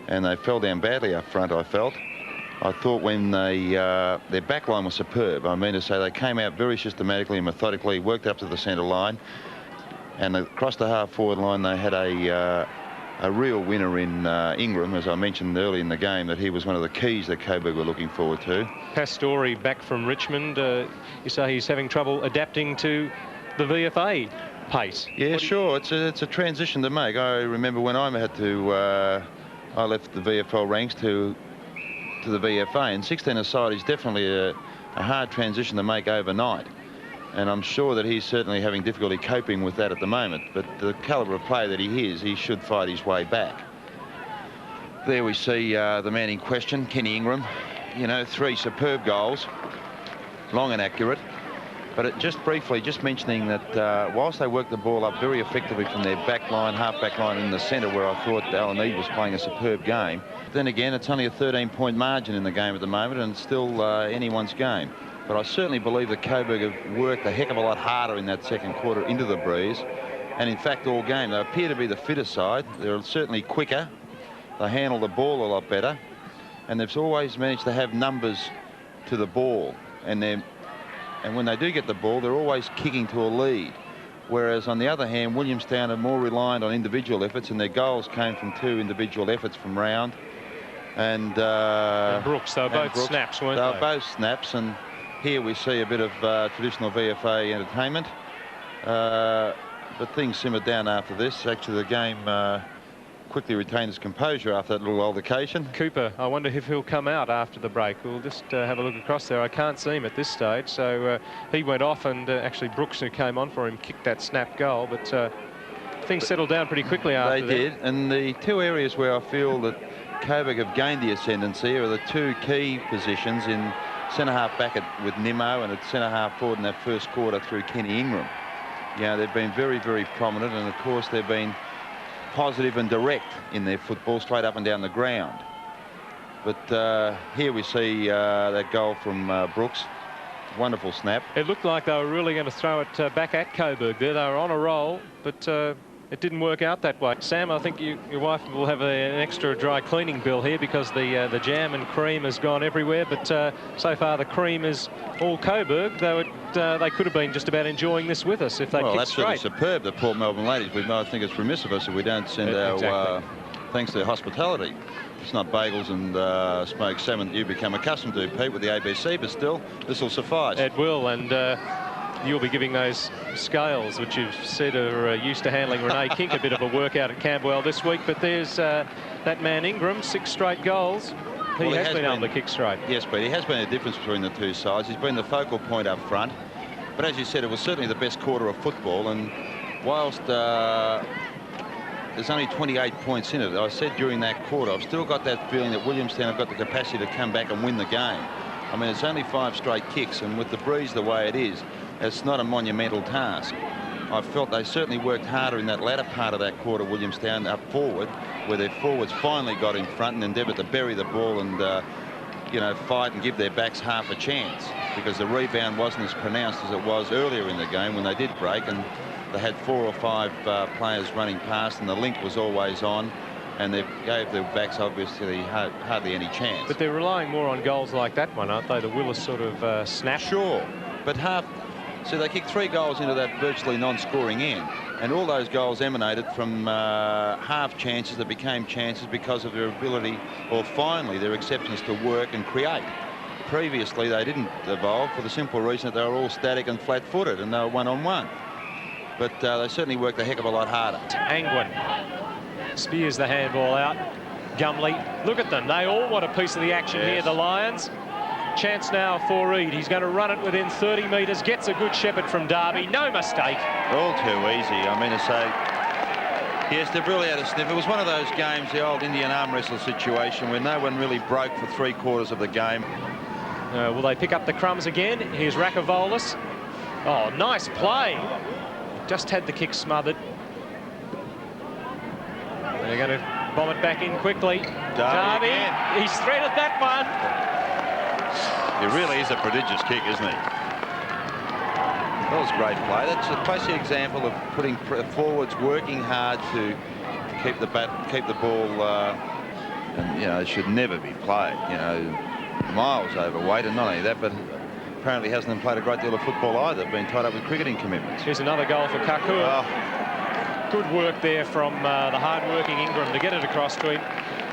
and they fell down badly up front, I felt. I thought when their back line was superb. I mean to say they came out very systematically and methodically, worked up to the centre line, and across the half-forward line they had a real winner in Ingram, as I mentioned early in the game, that he was one of the keys that Coburg were looking forward to. Pastore back from Richmond. You say he's having trouble adapting to the VFA pace. Yeah, sure. It's a transition to make. I remember when I had to, I left the VFL ranks to the VFA, and 16-a-side is definitely a hard transition to make overnight. And I'm sure that he's certainly having difficulty coping with that at the moment. But the calibre of player that he is, he should fight his way back. There we see the man in question, Kenny Ingram. You know, 3 superb goals, long and accurate. But just briefly, just mentioning that whilst they worked the ball up very effectively from their back line, half-back line in the centre, where I thought Alan Eade was playing a superb game, then again, it's only a 13-point margin in the game at the moment, and it's still anyone's game. But I certainly believe that Coburg have worked a heck of a lot harder in that second quarter into the breeze. And in fact, all game, they appear to be the fitter side. They're certainly quicker. They handle the ball a lot better. And they've always managed to have numbers to the ball. And when they do get the ball, they're always kicking to a lead. Whereas, on the other hand, Williamstown are more reliant on individual efforts, and their goals came from 2 individual efforts from Round. And Brooks, they were both Brooks. Snaps, weren't they? They were both snaps, and here we see a bit of traditional VFA entertainment. But things simmered down after this. Actually, the game quickly retained its composure after that little altercation. Cooper, I wonder if he'll come out after the break. We'll just have a look across there. I can't see him at this stage. So he went off, and actually Brooks, who came on for him, kicked that snap goal. But things settled down pretty quickly after that. They did. And the 2 areas where I feel that Coburg have gained the ascendancy are the 2 key positions in centre-half back with Nimmo, and at centre-half forward in that first quarter through Kenny Ingram. Yeah, they've been very, very prominent, and of course they've been positive and direct in their football, straight up and down the ground. But here we see that goal from Brooks. Wonderful snap. It looked like they were really going to throw it back at Coburg there. They were on a roll, but it didn't work out that way. Sam, I think your wife will have an extra dry cleaning bill here, because the jam and cream has gone everywhere. But so far the cream is all Coburg. They could have been just about enjoying this with us if they kicked straight. Well, that's really superb, the Port Melbourne ladies. I think it's remiss of us if we don't send our thanks to their hospitality. It's not bagels and smoked salmon that you become accustomed to, Pete, with the ABC, but still, this will suffice. It will, and you'll be giving those scales, which you've said are used to handling Renee Kink, a bit of a workout at Camberwell this week. But there's that man Ingram, 6 straight goals. He has been able to kick straight. Yes, but he has been a difference between the 2 sides. He's been the focal point up front. But as you said, it was certainly the best quarter of football. And whilst there's only 28 points in it, I said during that quarter, I've still got that feeling that Williamstown have got the capacity to come back and win the game. I mean, it's only 5 straight kicks, and with the breeze the way it is, it's not a monumental task. I felt they certainly worked harder in that latter part of that quarter, Williamstown, up forward, where their forwards finally got in front and endeavoured to bury the ball and, you know, fight and give their backs half a chance, because the rebound wasn't as pronounced as it was earlier in the game when they did break, and they had 4 or 5 players running past, and the link was always on, and they gave their backs obviously hardly any chance. But they're relying more on goals like that one, aren't they? The Willis sort of snap. Sure, but so they kicked 3 goals into that virtually non-scoring end, and all those goals emanated from half chances that became chances because of their ability, or finally their acceptance to work and create. Previously they didn't evolve, for the simple reason that they were all static and flat-footed, and they were one-on-one. But they certainly worked a heck of a lot harder. Angwin spears the handball out. Gumley, look at them. They all want a piece of the action here, the Lions. Chance now for Eade. He's going to run it within 30 metres. Gets a good shepherd from Derby. No mistake. All too easy. I mean to say, yes, they've really had a sniff. It was one of those games, the old Indian arm wrestle situation, where no one really broke for 3/4 of the game. Will they pick up the crumbs again? Here's Rakavolis. Oh, nice play. Just had the kick smothered. They're going to bomb it back in quickly. Derby. He's threaded that one. He really is a prodigious kick, isn't he? That was great play. That's a classic example of putting forwards working hard to keep the ball and you know, it should never be played. You know, miles overweight, and not only that, but apparently hasn't played a great deal of football either, been tied up with cricketing commitments. Here's another goal for Kakua. Oh. Good work there from the hard-working Ingram to get it across to him.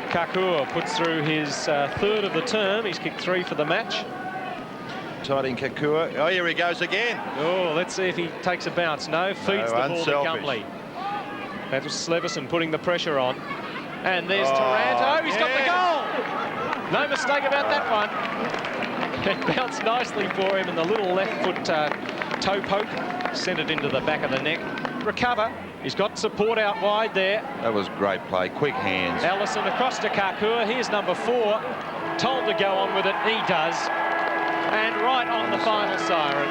Kakua puts through his third of the term. He's kicked 3 for the match. Tidying Kakua. Oh, here he goes again. Oh, let's see if he takes a bounce. No, feeds the ball to Gumley. That was Sleverson putting the pressure on. And there's Taranto. He's got the goal. No mistake about that one. It bounced nicely for him, and the little left foot toe poke sent it into the back of the neck. Recover. He's got support out wide there. That was great play. Quick hands. Allison across to Kakua. Here's number 4. Told to go on with it. He does. And right on the final siren.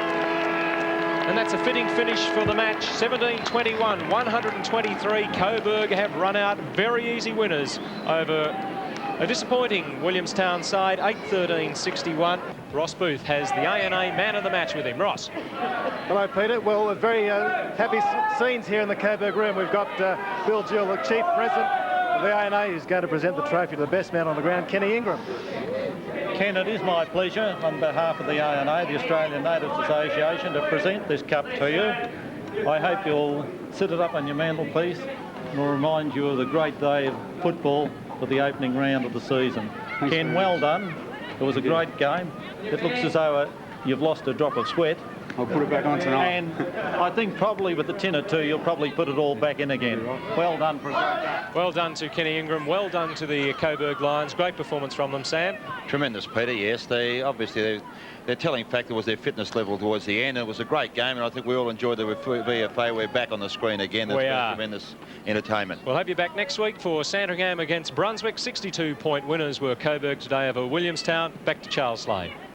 And that's a fitting finish for the match. 17-21, 123. Coburg have run out very easy winners over a disappointing Williamstown side, 8-13-61. Ross Booth has the ANA man of the match with him. Ross. Hello, Peter. Well, very happy scenes here in the Coburg room. We've got Bill Gill, the chief president of the ANA, who's going to present the trophy to the best man on the ground, Kenny Ingram. Ken, it is my pleasure on behalf of the ANA, the Australian Natives Association, to present this cup to you. I hope you'll sit it up on your mantelpiece and will remind you of the great day of football for the opening round of the season. Ken, well done. It was a great game. It looks as though you've lost a drop of sweat. I'll put it back on tonight. And I think probably with the tin or two, you'll probably put it all back in again. Well done for a great game. Well done to Kenny Ingram. Well done to the Coburg Lions. Great performance from them, Sam. Tremendous, Peter. Yes, their telling factor was their fitness level towards the end. It was a great game, and I think we all enjoyed the VFA. We're back on the screen again. That's been tremendous entertainment. We'll have you back next week for Sandringham against Brunswick. 62-point winners were Coburg today over Williamstown. Back to Charles Slade.